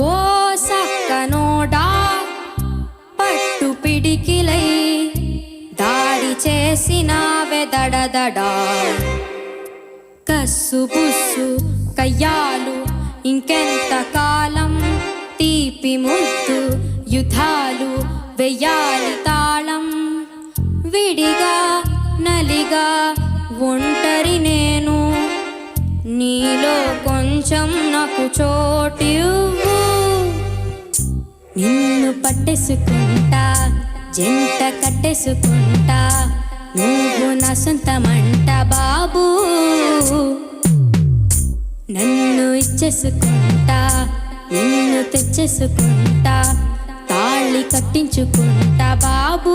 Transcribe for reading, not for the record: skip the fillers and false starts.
ఓ సక్కనోడా పట్టు పిడికిలై దాడి చేసినావె దడదడా కస్సు బుస్సు కయ్యాలు ఇంకెంత కాలం తీపి ముద్దు యుద్ధాలు వెయ్యాలి తాళం విడిగా నలిగా ఒంటరి నేను నీలో కొంచెం నాకు చోటివ్వు నిన్ను పట్టేసుకుంటా జంట కట్టేసుకుంటా నువ్వు నా సొంతమంట బాబు నన్ను ఇచ్చేసుకుంటా నిన్ను తెచ్చేసుకుంటా తాళి కట్టించుకుంటా బాబు